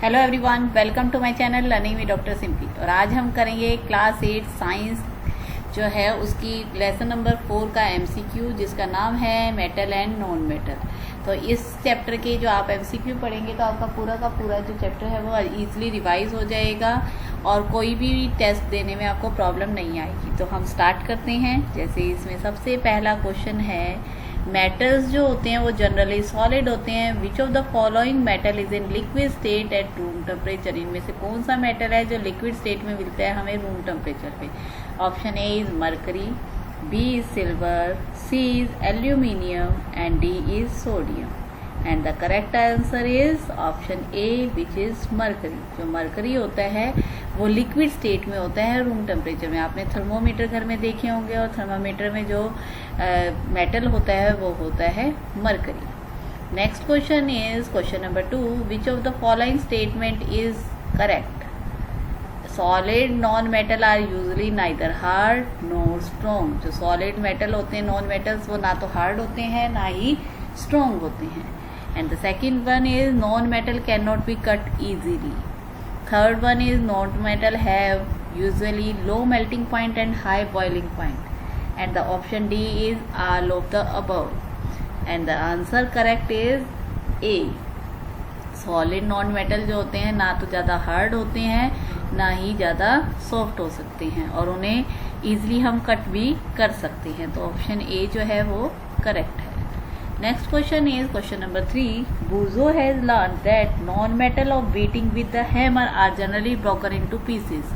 Hello everyone, welcome to my channel learning with doctor Simpi. और आज हम करेंगे क्लास 8 साइंस जो है उसकी लेसन नंबर 4 का एमसीक्यू, जिसका नाम है मेटल एंड नॉन मेटल। तो इस चैप्टर के जो आप एमसीक्यू पढ़ेंगे तो आपका पूरा का पूरा जो चैप्टर है वो ईजिली रिवाइज हो जाएगा और कोई भी टेस्ट देने में आपको प्रॉब्लम नहीं आएगी। तो हम स्टार्ट करते हैं। जैसे इसमें सबसे पहला क्वेश्चन है, मेटल्स जो होते हैं वो जनरली सॉलिड होते हैं। Which of the following metal is in liquid state at room temperature. इनमें से कौन सा मेटल है जो लिक्विड स्टेट में मिलता है हमें रूम टेम्परेचर पे। Option A is mercury, B is silver, C is aluminium and D is sodium. And the correct answer is option A which is mercury. जो मरकरी होता है वो लिक्विड स्टेट में होता है रूम टेम्परेचर में। आपने थर्मोमीटर घर में देखे होंगे और थर्मोमीटर में जो मेटल होता है वो होता है mercury. Next question is question number 2, which of the following statement is correct. Solid non metal are usually neither hard nor strong. जो सॉलिड मेटल होते हैं नॉन मेटल्स वो ना तो हार्ड होते हैं ना ही स्ट्रॉन्ग होते हैं। And the second one is non metal can not be cut easily. Third one is non-metal have usually low melting point and high boiling point. And the option D is all of the above. And the answer correct is A. Solid non-metal जो होते हैं ना तो ज़्यादा hard होते हैं ना ही ज़्यादा सॉफ्ट हो सकते हैं और उन्हें ईजिली हम कट भी कर सकते हैं। तो ऑप्शन ए जो है वो करेक्ट है। Next question is question number 3. Buzo has learned that non-metal of beating with the hammer are generally broken into pieces.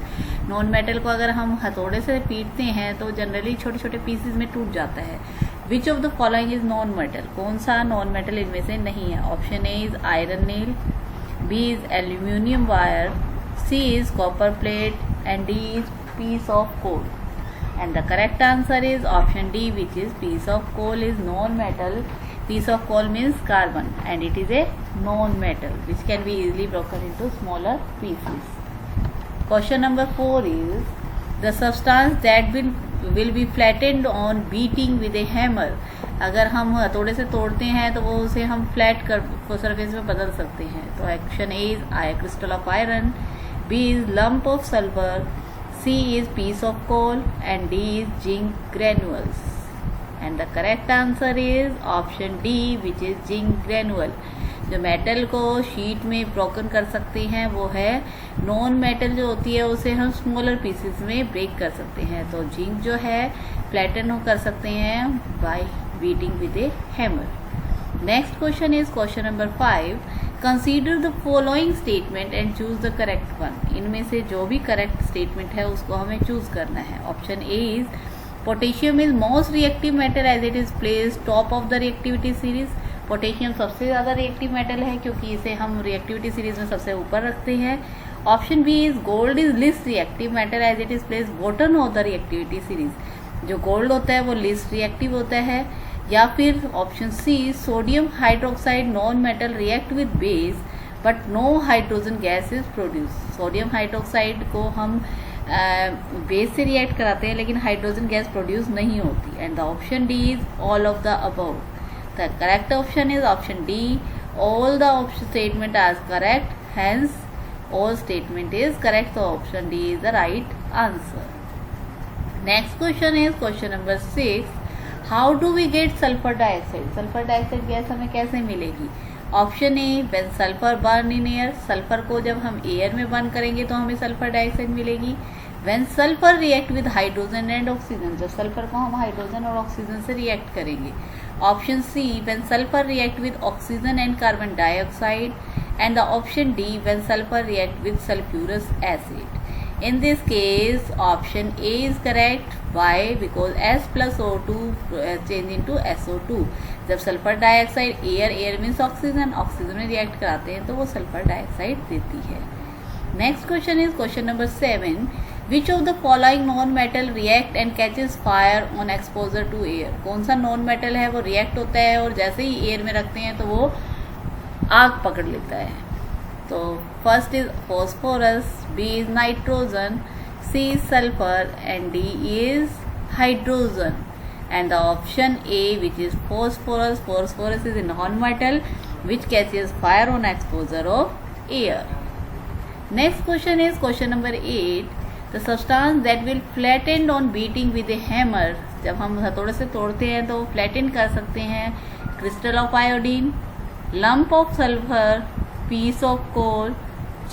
Non-metal को अगर हम हथौड़े से पीटते हैं तो जनरली छोटे छोटे पीसेस में टूट जाता है। Which of the following is non-metal? कौन सा non-metal इनमें से नहीं है। Option A is iron nail, B is aluminium wire, C is copper plate and D is piece of coal. And the correct answer is option D, which is piece of coal is non-metal. Piece of coal means carbon and it is a non-metal which can be easily broken into smaller pieces. Question number 4 is the substance that will be flattened on beating with a hammer. अगर हम हथौड़े से तोड़ते हैं तो वो उसे हम फ्लैट कर सरफेस में बदल सकते हैं। तो option A is crystal of iron, B is lump of sulphur, C is piece of coal and D is zinc granules. And the correct answer is option D, which is zinc granule. जो metal को sheet में broken कर सकते हैं वो है non metal जो होती है उसे हम स्मॉलर पीसेस में ब्रेक कर सकते हैं। तो जिंक जो है फ्लैटन कर सकते हैं bye beating with A hammer. Next question is question number 5. Consider the following statement and choose the correct one. इनमें से जो भी करेक्ट स्टेटमेंट है उसको हमें चूज करना है। Option A is potassium is most reactive metal as it is place top of the reactivity series. Potassium सबसे ज्यादा रिएक्टिव मेटल है क्योंकि इसे हम रिएक्टिविटी सीरीज में सबसे ऊपर रखते हैं। Option B is gold is least reactive metal as it is place bottom of the reactivity series. जो गोल्ड होता है वो लिस्ट रिएक्टिव होता है। या फिर option C sodium hydroxide non metal react with base but no hydrogen gas is produce. Sodium hydroxide को हम बेस से रिएक्ट कराते हैं लेकिन हाइड्रोजन गैस प्रोड्यूस नहीं होती। And the option D is all of the above. The correct option is option D, all the statement are correct, hence all statement is correct. तो option D is the right answer. Next question is question number 6. How do we get sulphur dioxide. Sulphur dioxide gas हमें कैसे मिलेगी। Option A when sulphur burn in air. Sulphur को जब हम air में burn करेंगे तो हमें सल्फर डाइऑक्साइड मिलेगी। When sulphur react with hydrogen and oxygen. जब सल्फर को हम हाइड्रोजन और ऑक्सीजन से रिएक्ट करेंगे। Option see when sulphur react with oxygen and carbon dioxide. And the option D when sulphur react with sulphurous acid. In this case, option A is correct. Why? Because S plus O2 change into SO2. जब sulphur dioxide air means oxygen में react कराते हैं तो वो sulphur dioxide देती है। Next question is question number 7. Which of the following non metal react and catches fire on exposure to air. कौन सा नॉन मेटल है वो रिएक्ट होता है और जैसे ही एयर में रखते हैं तो वो आग पकड़ लेता है। तो first is phosphorus, B is nitrogen, C is sulphur and D is hydrogen. And the option A which is phosphorus is a non metal which catches fire on exposure of air. Next question is question number 8. The substance that will flatten on beating with a hammer. जब हम हथौड़े से तोड़ते हैं तो flatten कर सकते हैं. Crystal of iodine, lump of sulfur, piece of coal,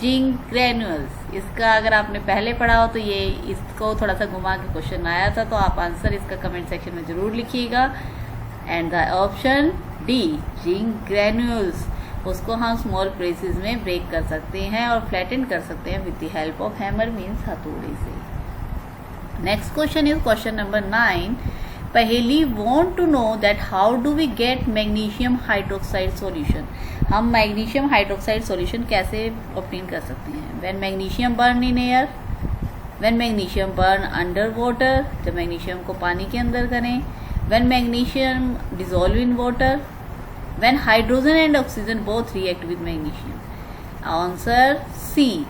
zinc granules. इसका अगर आपने पहले पढ़ा हो तो ये इसको थोड़ा सा घुमा के क्वेश्चन आया था, तो आप आंसर इसका कमेंट सेक्शन में जरूर लिखिएगा. And the option D, zinc granules, उसको हम स्मॉल पीसेस में ब्रेक कर सकते हैं और फ्लैटन कर सकते हैं with the help of hammer, means हथौड़े से. Next question is question number 9. पहली want to know that how do we get magnesium hydroxide solution. हम मैग्नीशियम हाइड्रोक्साइड सॉल्यूशन कैसे ऑब्टेन कर सकते हैं. When magnesium burn in air, when magnesium burn under water, जब magnesium को पानी के अंदर करें, when magnesium dissolve in water, when hydrogen and oxygen both react with magnesium. Answer C,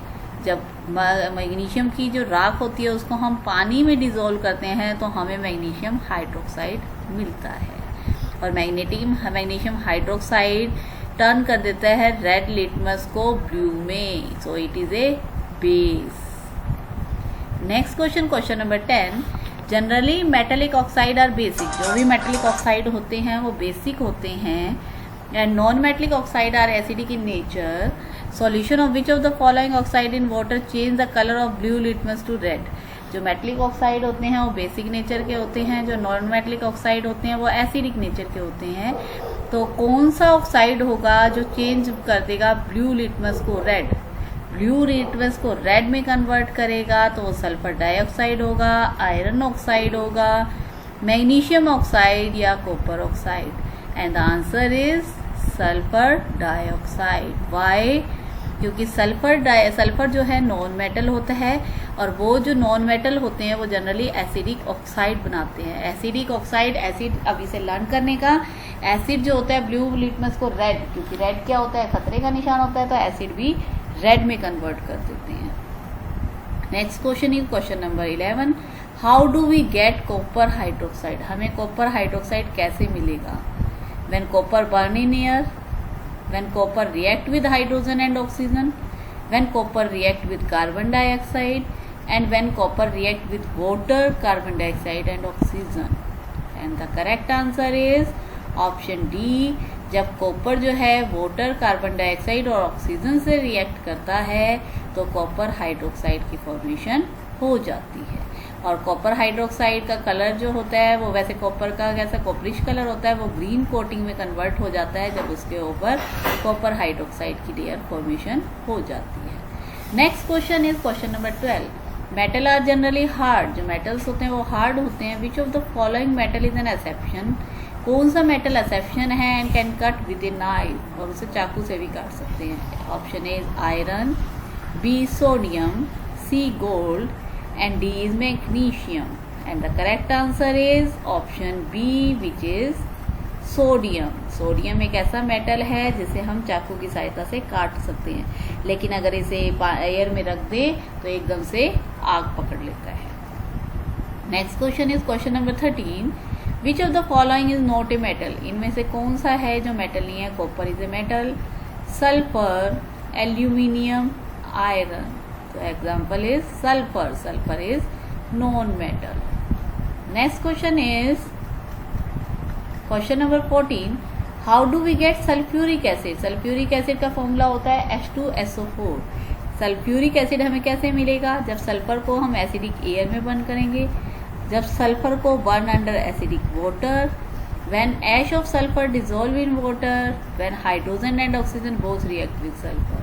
जब मैग्नीशियम की जो राख होती है उसको हम पानी में डिजोल्व करते हैं तो हमें मैग्नीशियम हाइड्रोक्साइड मिलता है. और मैग्नीशियम हाइड्रोक्साइड टर्न कर देता है रेड लिटमस को ब्लू में, so it is a base. Next question, question number 10. Generally metallic oxide are basic. जो भी मेटेलिक ऑक्साइड होते हैं वो बेसिक होते हैं. And non metallic oxide are acidic in nature. Solution of which of the following oxide in water change the colour of blue litmus to red. जो metallic oxide होते हैं वो बेसिक नेचर के होते हैं, जो नॉन मेटेलिक ऑक्साइड होते हैं वो एसिडिक नेचर के होते हैं. तो कौन सा ऑक्साइड होगा जो चेंज कर देगा ब्लू लिटमस को रेड, ब्लू लिटमस को रेड में कन्वर्ट करेगा? तो सल्फर डाइऑक्साइड होगा, आयरन ऑक्साइड होगा, मैग्नीशियम ऑक्साइड या copper oxide. And the answer is sulphur dioxide. Why? क्योंकि सल्फर जो है नॉन मेटल होता है और वो जो नॉन मेटल होते हैं वो जनरली एसिडिक ऑक्साइड बनाते हैं. एसिडिक ऑक्साइड, एसिड अब इसे लर्न करने का, एसिड जो होता है ब्लू लिटमस को रेड, क्योंकि रेड क्या होता है, खतरे का निशान होता है, तो एसिड भी रेड में कन्वर्ट कर देते हैं. Next question is question number 11. How do we get copper hydroxide. हमें कॉपर हाइड्रोक्साइड कैसे मिलेगा? When copper burn in air, when copper react with hydrogen and oxygen, when copper react with carbon dioxide, and when copper react with water, carbon dioxide and oxygen. And the correct answer is option D. जब copper जो है water, carbon dioxide और oxygen से react करता है तो copper hydroxide की formation हो जाती है. और कॉपर हाइड्रोक्साइड का कलर जो होता है वो वैसे कॉपर का कैसा कॉपरिश कलर होता है, वो ग्रीन कोटिंग में कन्वर्ट हो जाता है जब उसके ऊपर कॉपर हाइड्रोक्साइड की लेयर फॉर्मेशन हो जाती है. Next question is question number 12. Metal are generally hard. जो मेटल्स होते हैं वो हार्ड होते हैं. Which of the following metal is an exception. कौन सा मेटल एक्सेप्शन है and can cut with a knife, और उसे चाकू से भी काट सकते हैं? Option A iron, B sodium, C gold, and D is magnesium. And the correct answer is option B, which is sodium. Sodium एक ऐसा मेटल है जिसे हम चाकू की सहायता से काट सकते हैं, लेकिन अगर इसे एयर में रख दें तो एकदम से आग पकड़ लेता है. Next question is question number 13. Which of the following is not a metal. इनमें से कौन सा है जो मेटल नहीं है? Copper is a metal, sulphur, aluminium, iron. So example is sulfur. Sulfur is non-metal. Next question is question number 14. How do we get sulfuric acid? Sulfuric acid का formula होता है H2SO4. सल्फ्यूरिक एसिड हमें कैसे मिलेगा? जब sulphur को हम acidic air में बर्न करेंगे, जब सल्फर को burn under acidic water, when ash of sulfur dissolve in water, when hydrogen and oxygen both react with sulfur.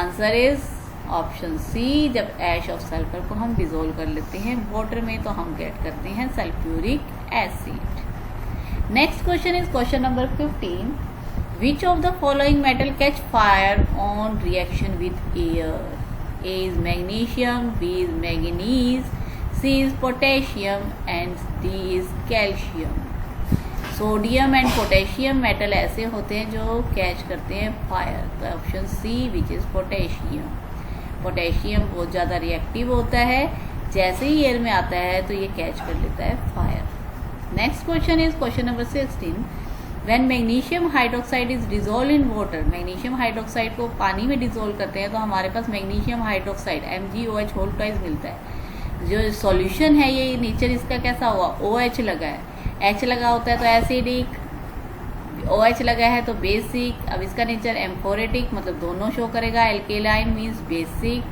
Answer is option C. जब ऐश ऑफ सल्फर को हम dissolve कर लेते हैं वाटर में तो हम गेट करते हैं sulphuric acid. Next question is question number 15. Which of the following metal catch fire on reaction with air? A is magnesium, B is manganese, C is potassium and D is calcium. Sodium and potassium metal ऐसे होते हैं जो catch करते हैं fire. तो option C, which is potassium. Potassium बहुत ज़्यादा reactive होता है, जैसे ही एयर में आता है तो ये कैच कर लेता है fire. Next question is question number 16. When magnesium hydroxide is dissolve in water, magnesium hydroxide को पानी में डिजोल्व करते हैं तो हमारे पास magnesium hydroxide MgOH whole twice मिलता है। जो सॉल्यूशन है ये नेचर इसका कैसा हुआ, OH लगा है, H लगा होता है तो एसिडिक, OH लगा है तो बेसिक। अब इसका नेचर एम्फोरेटिक, मतलब दोनों शो करेगा। Alkaline means basic,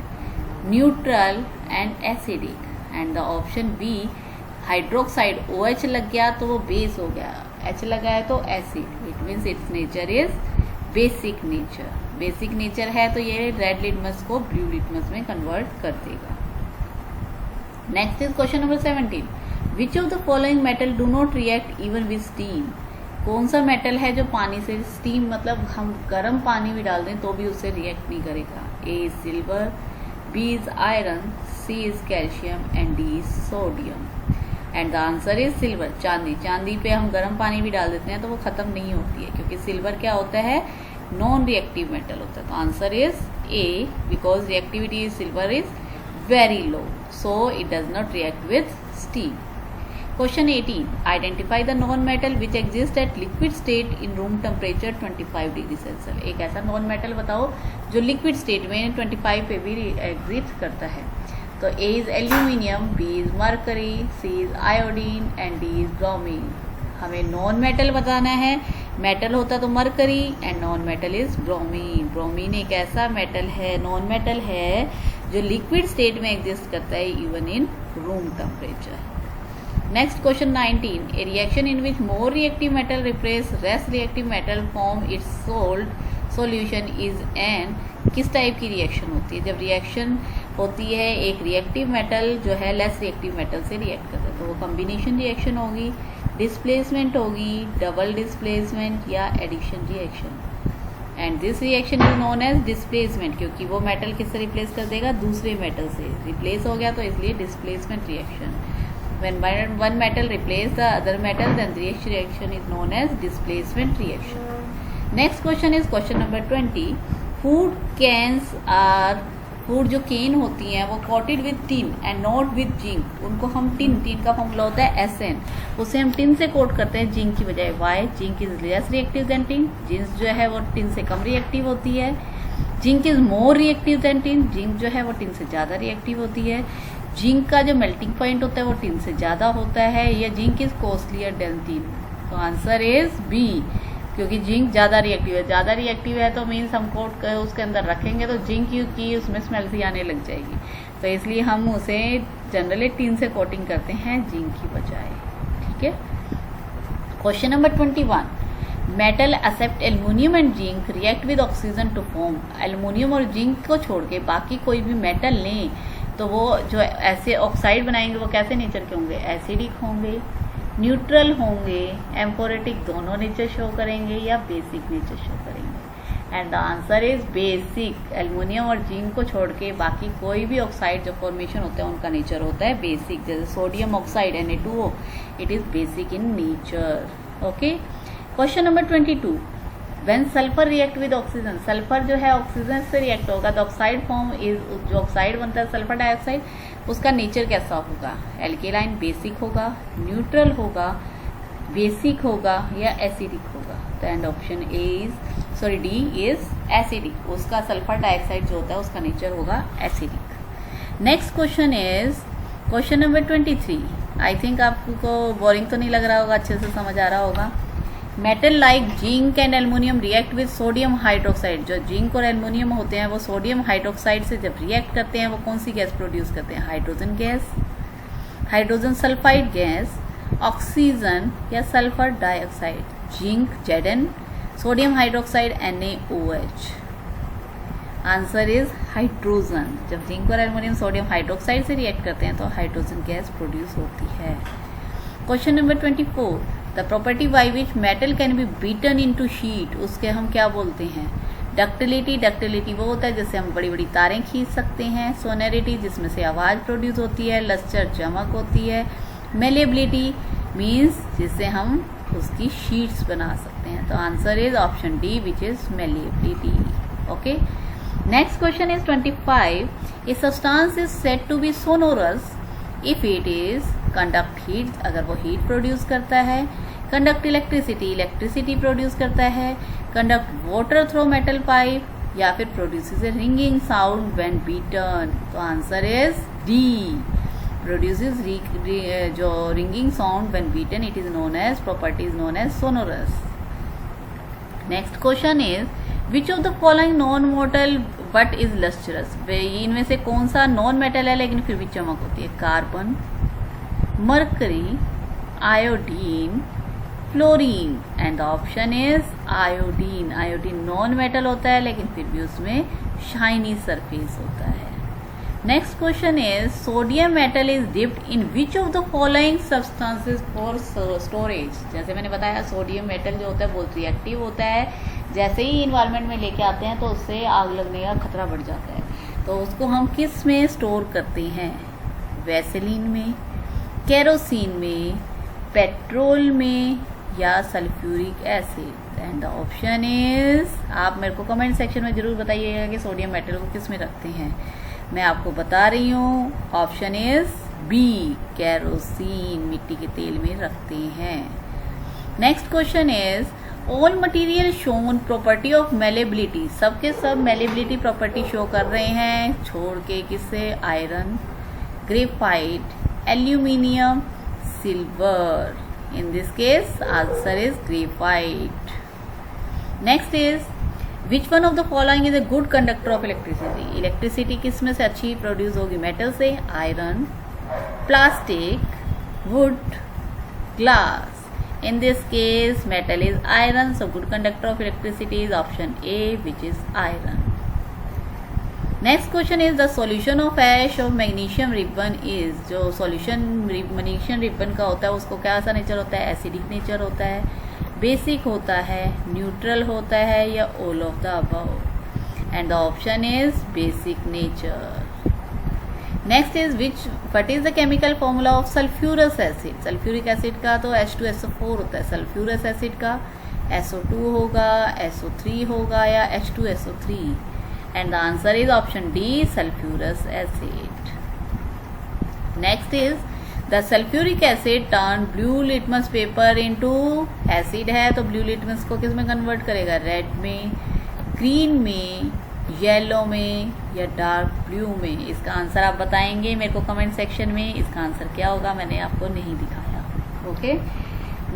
neutral and acidic. And the option B hydroxide OH लग गया तो वो बेस हो गया, H लगा है तो acid, it means it's nature is basic nature. Basic nature है तो ये रेड लिटमस को ब्लू लिटमस में कन्वर्ट कर देगा। Next is question number 17, which of the following metal do not react even with steam, कौन सा मेटल है जो पानी से, स्टीम मतलब हम गर्म पानी भी डाल दें तो भी उससे रिएक्ट नहीं करेगा। A is silver, B is iron, C is calcium and D is sodium. And the answer is silver, चांदी। चांदी पे हम गर्म पानी भी डाल देते हैं तो वो खत्म नहीं होती है, क्योंकि सिल्वर क्या होता है, नॉन रिएक्टिव मेटल होता है। तो answer is A, because reactivity is silver is very low, so it does not react with steam. Question 18, identify the non metal which exist at liquid state in room temperature 25 degree Celsius. एक ऐसा non metal बताओ जो liquid state में 25 पे भी exist करता है। तो A is aluminium, B is mercury, C is iodine and D is bromine. हमें नॉन मेटल बताना है, मेटल होता तो mercury and non metal is bromine. Bromine एक ऐसा मेटल है, नॉन मेटल है जो लिक्विड स्टेट में एग्जिस्ट करता है even in room temperature. Next question 19, a reaction in which more reactive metal replace less reactive metal form its solution is an, किस type की रिएक्शन होती है, जब रिएक्शन होती है एक रिएक्टिव मेटल जो है लेस रिएक्टिव मेटल से रिएक्ट करता है तो वो कॉम्बिनेशन रिएक्शन होगी, डिस्प्लेसमेंट होगी, डबल डिस्प्लेसमेंट या addition reaction. And this reaction is known as displacement, क्योंकि वो मेटल किससे रिप्लेस कर देगा, दूसरे मेटल से रिप्लेस हो गया तो इसलिए displacement reaction. When one metal replaces the other metal, then the reaction is known as displacement reaction. Next question is question number 20. Food cans are, food जो केन होती हैं वो coated with tin and not with zinc, उनको हम tin का formula होता है SN, उसे हम टिन से कोट करते हैं जिंक की बजाय। Why, zinc is less reactive than tin, zinc जो है वो टिन से कम रिएक्टिव होती है। Zinc is more reactive than tin, zinc जो है वो टिन से ज़्यादा रिएक्टिव होती है। जिंक का जो मेल्टिंग पॉइंट होता है वो टिन से ज़्यादा होता है, या zinc is costlier then tin. तो आंसर इज बी, क्योंकि जिंक ज़्यादा रिएक्टिव है। ज़्यादा रिएक्टिव है तो मीन्स हम कोट उसके अंदर रखेंगे तो जिंक की उसमें स्मेल सी आने लग जाएगी, तो इसलिए हम उसे जनरली टिन से कोटिंग करते हैं जिंक की बजाय। ठीक है। Question number 21, metal except aluminium and zinc react with oxygen to form. Aluminium और जिंक को छोड़ के बाकी कोई भी मेटल लें तो वो जो ऐसे ऑक्साइड बनाएंगे वो कैसे नेचर के होंगे, एसिडिक होंगे, न्यूट्रल होंगे, एम्फोरेटिक दोनों नेचर शो करेंगे या बेसिक नेचर शो करेंगे। And the answer is basic. Aluminium और जिंक को छोड़ के बाकी कोई भी ऑक्साइड जो फॉर्मेशन होता है उनका नेचर होता है बेसिक। जैसे sodium oxide Na2O, it is basic in nature. Okay. Question number 22, when sulphur react with oxygen, sulphur जो है ऑक्सीजन से रिएक्ट होगा तो ऑक्साइड फॉर्म इज, जो ऑक्साइड बनता है सल्फर डाइऑक्साइड, उसका नेचर कैसा होगा, एल्केलाइन बेसिक होगा, न्यूट्रल होगा, बेसिक होगा या एसिडिक होगा। तो and option A is, sorry D is acidic, उसका सल्फर डाइऑक्साइड जो होता है उसका नेचर होगा acidic. Next question is question number 23। I think आपको बोरिंग तो नहीं लग रहा होगा, अच्छे से समझ आ रहा होगा। Metal like zinc and aluminium react with sodium hydroxide, जो जिंक और एल्युमिनियम होते हैं वो सोडियम हाइड्रोक्साइड से जब रिएक्ट करते हैं वो कौन सी गैस प्रोड्यूस करते हैं, hydrogen gas, hydrogen sulphide gas, oxygen या sulphur dioxide. Zinc Zn, sodium hydroxide NaOH। Answer is hydrogen. जब जिंक और एल्युमिनियम सोडियम हाइड्रोक्साइड से रिएक्ट करते हैं तो हाइड्रोजन गैस प्रोड्यूस होती है। Question number 24, the property by which metal can be beaten into sheet, उसके हम क्या बोलते हैं, डक्टिलिटी। डक्टिलिटी वो होता है जिससे हम बड़ी बड़ी तारें खींच सकते हैं। सोनेरिटी जिसमें से आवाज़ प्रोड्यूस होती है। लस्टर चमक होती है। मेलेबिलिटी मीन्स जिससे हम उसकी शीट्स बना सकते हैं। तो answer is option D which is malleability. Okay. Next question is 25, a substance is said to be sonorous if it is conduct heat, अगर वो हीट प्रोड्यूस करता है। कंडक्ट इलेक्ट्रिसिटी, इलेक्ट्रिसिटी प्रोड्यूस करता है। Conduct water through metal pipe, या फिर produces a ringing sound when beaten. तो answer is D, produces जो ringing sound when beaten, it is known as, property is known as sonorous. Next question is which of the following non metal but is lustrous. इनमें से कौन सा non metal है लेकिन फिर भी चमक होती है? Carbon, mercury, iodine, fluorine. And the option is iodine. Iodine non metal होता है लेकिन फिर भी उसमें शाइनी सरफेस होता है। Next question is sodium metal is dipped in which of the following substances for storage. जैसे मैंने बताया सोडियम मेटल जो होता है बहुत रिएक्टिव होता है, जैसे ही इन्वायरमेंट में लेके आते हैं तो उससे आग लगने का खतरा बढ़ जाता है। तो उसको हम किस में स्टोर करते हैं? वैसेलिन में, केरोसिन में, पेट्रोल में, या sulphuric acid. And the option is, आप मेरे को कमेंट सेक्शन में जरूर बताइएगा कि सोडियम मेटल को किस में रखते हैं। मैं आपको बता रही हूँ, ऑप्शन इज बी, केरोसिन, मिट्टी के तेल में रखते हैं। Next question is all material shown property of malleability. सबके सब मेलेबिलिटी प्रॉपर्टी शो कर रहे हैं, छोड़ के किससे? Iron, graphite, aluminium, silver. In this case, answer is graphite. Next is, which one of the following is a good conductor of electricity? Electricity किस में से अच्छी प्रोड्यूस होगी? मेटल से, iron, plastic, would, glass. In this case, metal is iron, so good conductor of electricity is option A, which is iron. Next question is the solution of ash of magnesium ribbon is. जो solution magnesium ribbon का होता है उसको क्या सा nature होता है? Acidic nature होता है, बेसिक होता है, न्यूट्रल होता है, या all of the above. And the option is basic nature. Next is what is the chemical formula of sulphurous acid. Sulphuric acid का तो H2SO4 होता है, सल्फ्यूरस एसिड का SO2 होगा, SO3 होगा, या H2SO3। And the answer is option D, sulfurous acid. Next is the sulfuric acid turn blue litmus paper into acid है तो blue litmus को किस में कन्वर्ट करेगा? रेड में, ग्रीन में, येलो में, या डार्क ब्लू में। इसका आंसर आप बताएंगे मेरे को कमेंट सेक्शन में। इसका आंसर क्या होगा मैंने आपको नहीं दिखाया। Okay,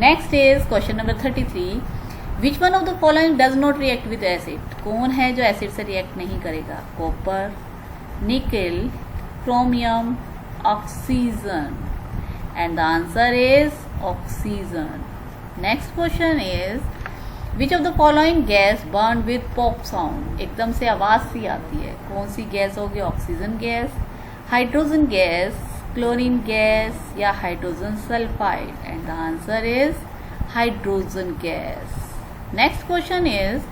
next is question number 33। Which one of the following does not react with acid. कौन है जो एसिड से रिएक्ट नहीं करेगा? Copper, nickel, chromium, oxygen. And the answer is oxygen. Next question is which of the following gas burn with pop sound. एकदम से आवाज सी आती है, कौन सी गैस होगी? Oxygen gas, hydrogen gas, chlorine gas, या hydrogen sulphide. And the answer is hydrogen gas. Next question is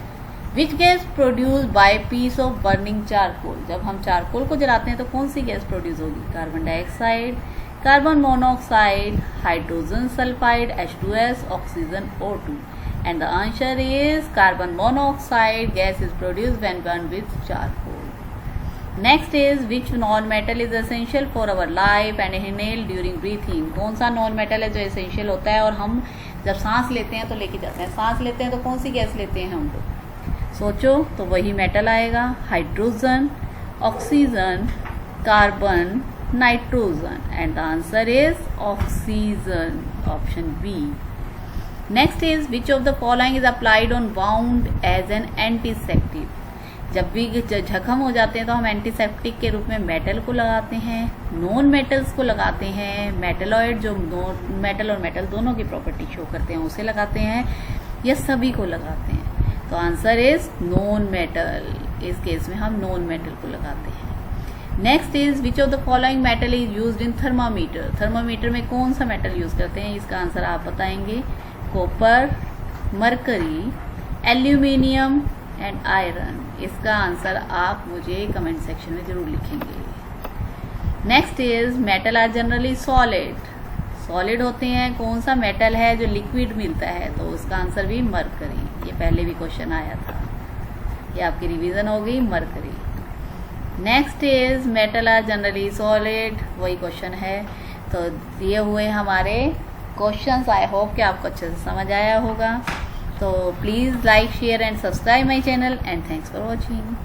which gas produce by piece of burning charcoal. जब हम चारकोल को जलाते हैं तो कौन सी गैस प्रोड्यूस होगी? Carbon dioxide, carbon monoxide, hydrogen sulphide H2S, oxygen O2। And the answer is carbon monoxide gas is produced when burn with charcoal. Next is which non metal is essential for our life and inhale during breathing. कौन सा non metal है जो essential होता है और हम जब सांस लेते हैं तो लेके जाते हैं? सांस लेते हैं तो कौन सी गैस लेते हैं हम लोग? सोचो, तो वही मेटल आएगा, hydrogen, oxygen, carbon, nitrogen. And the answer is oxygen, option B. Next is which of the following is applied on wound as an antiseptic. जब भी जख्म हो जाते हैं तो हम एंटीसेप्टिक के रूप में मेटल को लगाते हैं, नॉन मेटल्स को लगाते हैं, मेटलॉइड जो मेटल और मेटल दोनों की प्रॉपर्टी शो करते हैं उसे लगाते हैं, या सभी को लगाते हैं? तो आंसर इज नॉन मेटल। इस केस में हम नॉन मेटल को लगाते हैं। Next is which of the following metal is used in thermometer. Thermometer में कौन सा मेटल यूज करते हैं? इसका आंसर आप बताएंगे। Copper, mercury, aluminium and iron. इसका आंसर आप मुझे कमेंट सेक्शन में जरूर लिखेंगे। Next is metal are generally solid. Solid होते हैं, कौन सा मेटल है जो लिक्विड मिलता है? तो उसका आंसर भी मरकरी। ये पहले भी क्वेश्चन आया था, ये आपकी रिवीजन हो गई, mercury. Next is metal are generally solid, वही क्वेश्चन है। तो ये हुए हमारे क्वेश्चंस। आई होप कि आपको अच्छे से समझ आया होगा। तो please like share and subscribe my channel and thanks for watching.